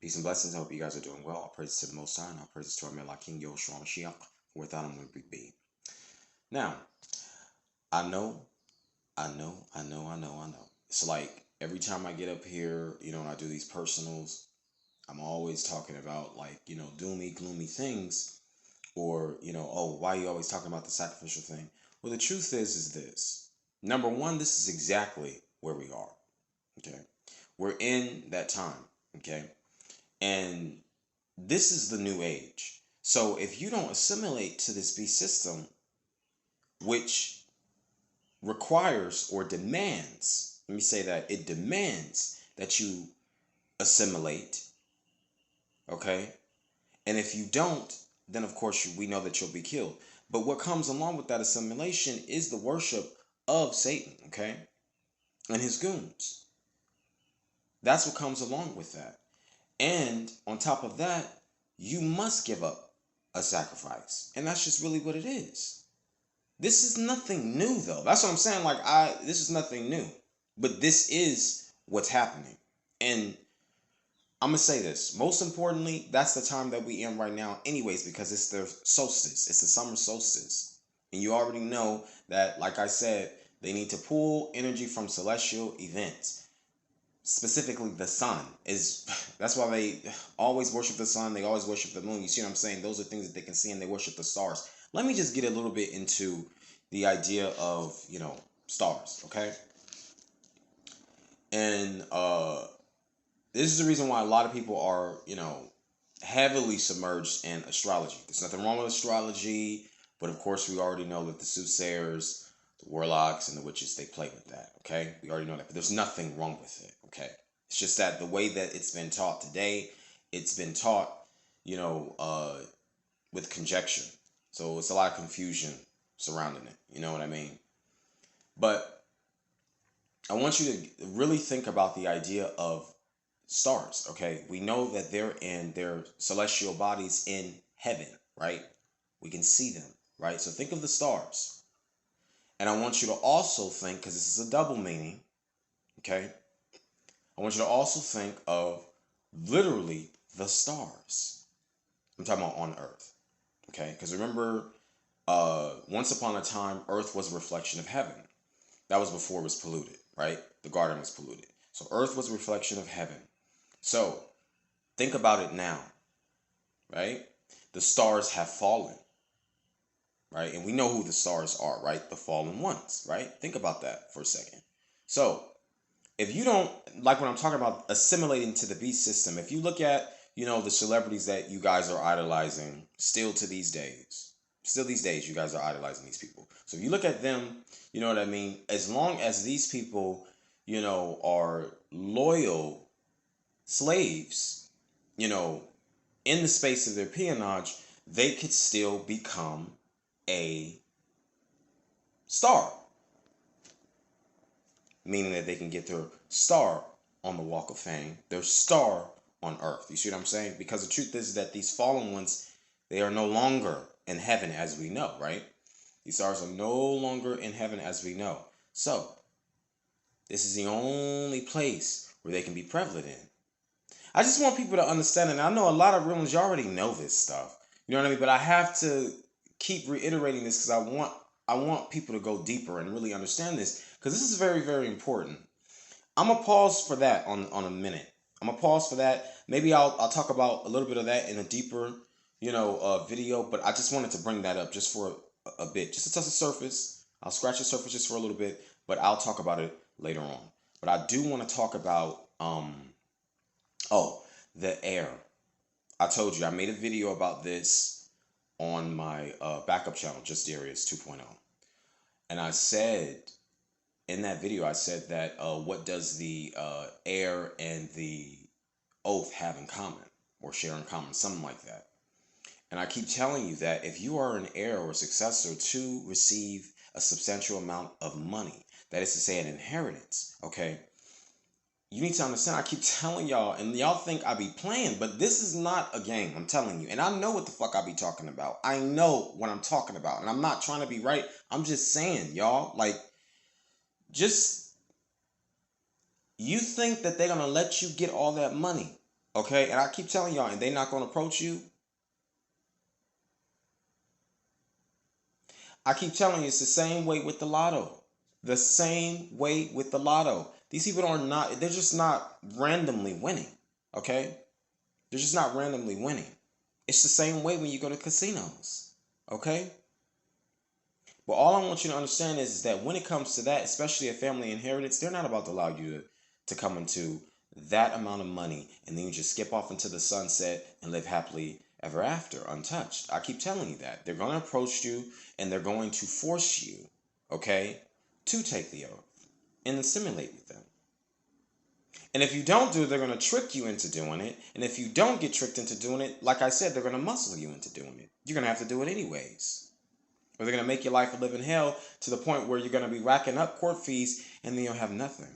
Peace and blessings. I hope you guys are doing well. All praises to the Most High, and all praises to our Mela King Yoshua Mashiach. Without him, we be. Now, I know, I know. It's like every time I get up here, and I do these personals, I'm always talking about doomy, gloomy things, or oh, why are you always talking about the sacrificial thing? Well, the truth is this. Number one, this is exactly where we are. Okay, we're in that time. Okay. And this is the new age. So if you don't assimilate to this beast system, which requires or demands, let me say that, it demands that you assimilate, okay? And if you don't, then of course we know that you'll be killed. But what comes along with that assimilation is the worship of Satan, okay? And his goons. That's what comes along with that. And on top of that, you must give up a sacrifice. And that's just really what it is. This is nothing new though. That's what I'm saying. This is nothing new. But this is what's happening. And I'm going to say this. Most importantly, that's the time that we in right now anyways, because it's the solstice. It's the summer solstice. And you already know that, like I said, they need to pull energy from celestial events. Specifically the sun is, that's why they always worship the sun. They always worship the moon. You see what I'm saying? Those are things that they can see, and they worship the stars. Let me just get a little bit into the idea of stars, okay? And this is the reason why a lot of people are heavily submerged in astrology. There's nothing wrong with astrology, but of course we already know that the soothsayers, the warlocks, and the witches, they play with that, okay? We already know that, but there's nothing wrong with it, okay? It's just that the way that it's been taught today, it's been taught, with conjecture. So it's a lot of confusion surrounding it, you know what I mean? But I want you to really think about the idea of stars, okay? We know that they're in their celestial bodies in heaven, right? We can see them, right? So think of the stars. And I want you to also think, because this is a double meaning, okay? I want you to also think of literally the stars. I'm talking about on Earth, okay? Because remember, once upon a time, Earth was a reflection of heaven. That was before it was polluted, right? The garden was polluted. So Earth was a reflection of heaven. So think about it now, right? The stars have fallen. Right? And we know who the stars are, right? The fallen ones, right? Think about that for a second. So, if you don't, like when I'm talking about assimilating to the beast system, if you look at, the celebrities that you guys are idolizing still these days, you guys are idolizing these people. So, if you look at them, you know what I mean? As long as these people, are loyal slaves, in the space of their peonage, they could still become a star, meaning that they can get their star on the walk of fame, their star on earth. You see what I'm saying? Because the truth is that these fallen ones, they are no longer in heaven as we know, right? These stars are no longer in heaven as we know. So this is the only place where they can be prevalent in. I just want people to understand, and I know a lot of real ones, you already know this stuff, you know what I mean? But I have to keep reiterating this because I want people to go deeper and really understand this, because this is very, very important. I'm gonna pause for that on a minute. I'm gonna pause for that. Maybe I'll talk about a little bit of that in a deeper video. But I just wanted to bring that up just for a bit, just to touch the surface. I'll scratch the surface just for a little bit, but I'll talk about it later on. But I do want to talk about the air. I told you I made a video about this on my backup channel, Just Darius 2.0. And I said, in that video, I said that what does the air and the oath have in common, or share in common, something like that. And I keep telling you that if you are an heir or successor to receive a substantial amount of money, that is to say an inheritance, okay, you need to understand, I keep telling y'all, and y'all think I be playing, but this is not a game, I'm telling you. And I know what the fuck I be talking about. I know what I'm talking about. And I'm not trying to be right. I'm just saying, y'all, you think that they're going to let you get all that money Okay? And I keep telling y'all, and they not going to approach you. I keep telling you, it's the same way with the lotto. The same way with the lotto. These people are not, they're just not randomly winning. Okay? They're just not randomly winning. It's the same way when you go to casinos. Okay? But all I want you to understand is that when it comes to that, especially a family inheritance, they're not about to allow you to come into that amount of money and then you just skip off into the sunset and live happily ever after, untouched. I keep telling you that. They're going to approach you and they're going to force you, okay, to take the oath and assimilate with them. And if you don't do it, they're going to trick you into doing it. And if you don't get tricked into doing it, like I said, they're going to muscle you into doing it. You're going to have to do it anyways. Or they're going to make your life a living hell to the point where you're going to be racking up court fees and then you'll have nothing.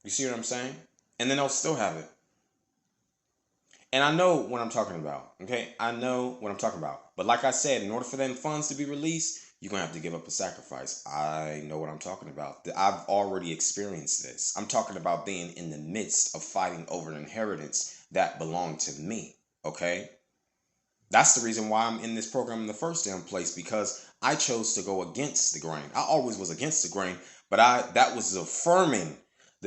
You see what I'm saying? And then they'll still have it. And I know what I'm talking about. Okay? I know what I'm talking about. But like I said, in order for them funds to be released, you're going to have to give up a sacrifice. I know what I'm talking about. I've already experienced this. I'm talking about being in the midst of fighting over an inheritance that belonged to me. Okay? That's the reason why I'm in this program in the first damn place, because I chose to go against the grain. I always was against the grain, but that was the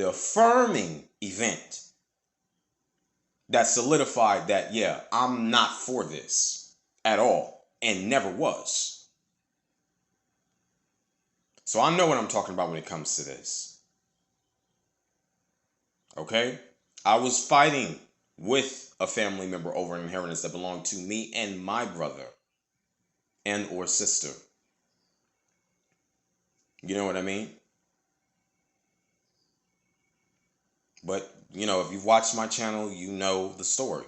affirming event that solidified that, yeah, I'm not for this at all and never was. So I know what I'm talking about when it comes to this. Okay? I was fighting with a family member over an inheritance that belonged to me and my brother and or sister. You know what I mean? But, you know, if you've watched my channel, you know the story.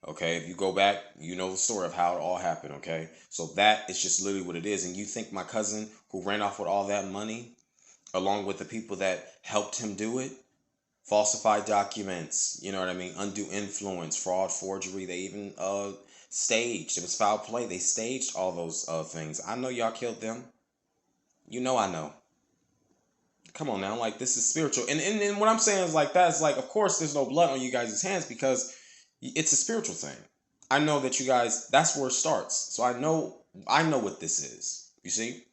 Okay? If you go back, you know the story of how it all happened. Okay? So that is just literally what it is. And you think my cousin who ran off with all that money, along with the people that helped him do it, falsified documents, you know what I mean? Undue influence, fraud, forgery. They even staged. It was foul play. They staged all those things. I know y'all killed them. You know I know. Come on now, like, this is spiritual. And what I'm saying is like that is like, of course there's no blood on you guys' hands because it's a spiritual thing. I know that you guys, that's where it starts. So I know what this is. You see?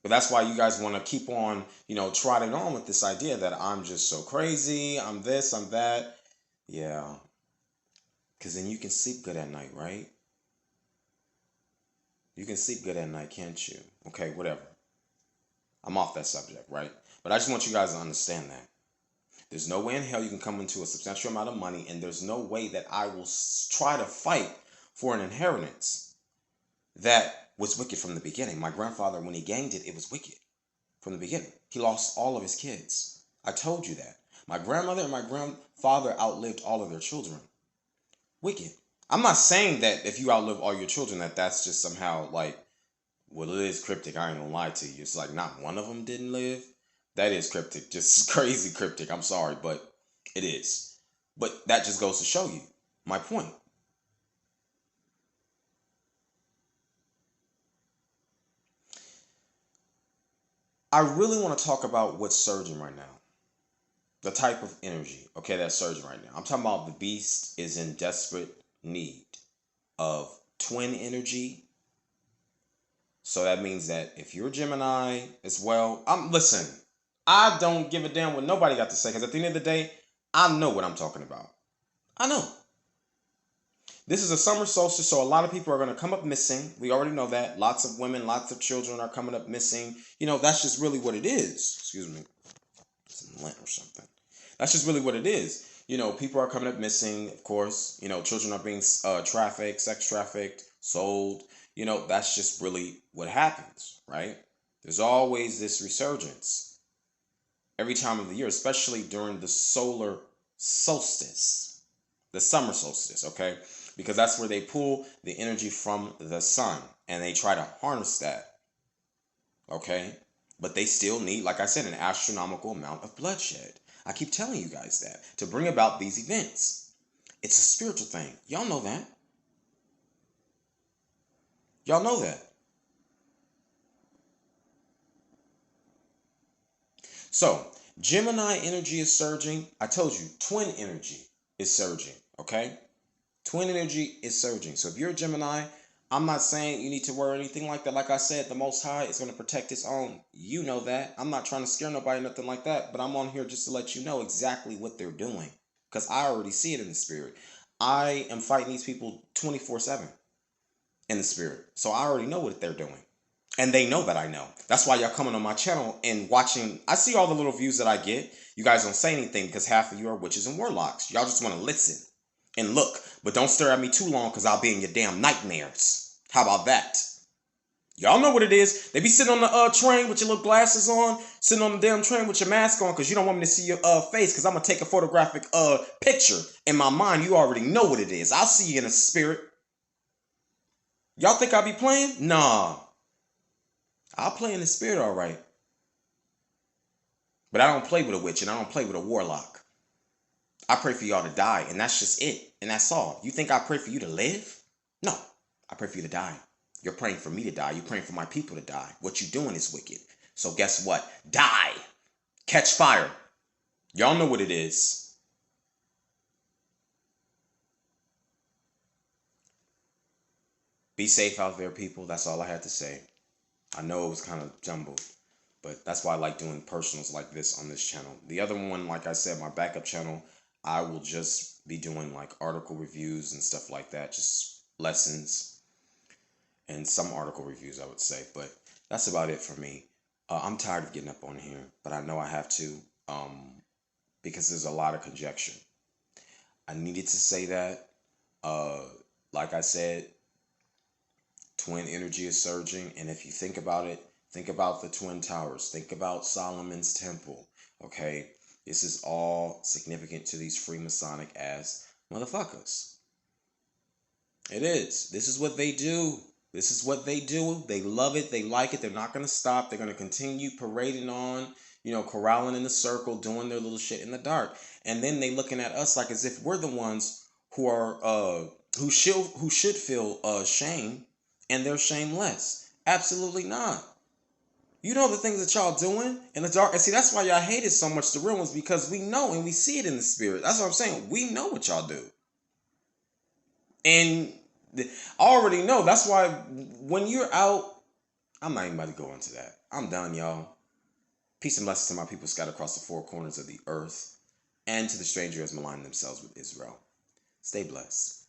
But that's why you guys want to keep on, you know, trotting on with this idea that I'm just so crazy, I'm this, I'm that. Yeah. Because then you can sleep good at night, right? You can sleep good at night, can't you? Okay, whatever. I'm off that subject, right? But I just want you guys to understand that. There's no way in hell you can come into a substantial amount of money, and there's no way that I will try to fight for an inheritance that was wicked from the beginning. My grandfather, when he gained it, it was wicked from the beginning. He lost all of his kids. I told you that. My grandmother and my grandfather outlived all of their children. Wicked. I'm not saying that if you outlive all your children, that's just somehow like, well, it is cryptic. I ain't gonna lie to you. It's like not one of them didn't live. That is cryptic. Just crazy cryptic. I'm sorry, but it is. But that just goes to show you my point. I really want to talk about what's surging right now. The type of energy, okay, that's surging right now. I'm talking about the beast is in desperate need of twin energy. So that means that if you're Gemini as well, listen, I don't give a damn what nobody got to say, because at the end of the day, I know what I'm talking about. I know. This is a summer solstice, so a lot of people are going to come up missing. We already know that. Lots of women, lots of children are coming up missing. You know, that's just really what it is. Excuse me. Some lint or something. That's just really what it is. You know, people are coming up missing, of course. You know, children are being trafficked, sex trafficked, sold. You know, that's just really what happens, right? There's always this resurgence every time of the year, especially during the solar solstice, the summer solstice, okay? Because that's where they pull the energy from the sun and they try to harness that, okay? But they still need, like I said, an astronomical amount of bloodshed. I keep telling you guys that to bring about these events. It's a spiritual thing. Y'all know that. Y'all know that. So, Gemini energy is surging. I told you, twin energy is surging. Okay? Twin energy is surging. So if you're a Gemini, I'm not saying you need to worry anything like that. Like I said, the Most High is going to protect His own. You know that. I'm not trying to scare nobody, nothing like that. But I'm on here just to let you know exactly what they're doing. Because I already see it in the spirit. I am fighting these people 24/7 in the spirit. So I already know what they're doing. And they know that I know. That's why y'all coming on my channel and watching. I see all the little views that I get. You guys don't say anything because half of you are witches and warlocks. Y'all just want to listen and look. But don't stare at me too long because I'll be in your damn nightmares. How about that? Y'all know what it is. They be sitting on the train with your little glasses on, sitting on the damn train with your mask on because you don't want me to see your face because I'm going to take a photographic picture. In my mind, you already know what it is. I'll see you in a spirit. Y'all think I be playing? Nah. I'll play in the spirit all right. But I don't play with a witch and I don't play with a warlock. I pray for y'all to die and that's just it. And that's all. You think I pray for you to live? No. I pray for you to die. You're praying for me to die. You're praying for my people to die. What you doing is wicked. So guess what? Die. Catch fire. Y'all know what it is. Be safe out there, people. That's all I had to say. I know it was kind of jumbled, but that's why I like doing personals like this on this channel. The other one, like I said, my backup channel, I will just be doing like article reviews and stuff like that. Just lessons and some article reviews, I would say. But that's about it for me. I'm tired of getting up on here, but I know I have to because there's a lot of conjecture. I needed to say that. Like I said, twin energy is surging. And if you think about it, think about the Twin Towers. Think about Solomon's Temple. Okay? This is all significant to these Freemasonic ass motherfuckers. It is. This is what they do. This is what they do. They love it. They like it. They're not going to stop. They're going to continue parading on, corralling in the circle, doing their little shit in the dark. And then they looking at us like as if we're the ones who are who should feel shame, and they're shameless. Absolutely not. You know the things that y'all doing in the dark. And see, that's why y'all hate it so much, the real ones, because we know and we see it in the spirit. That's what I'm saying. We know what y'all do. And I already know. That's why when you're out, I'm not even about to go into that. I'm done, y'all. Peace and blessings to my people scattered across the four corners of the earth and to the stranger who has maligned themselves with Israel. Stay blessed.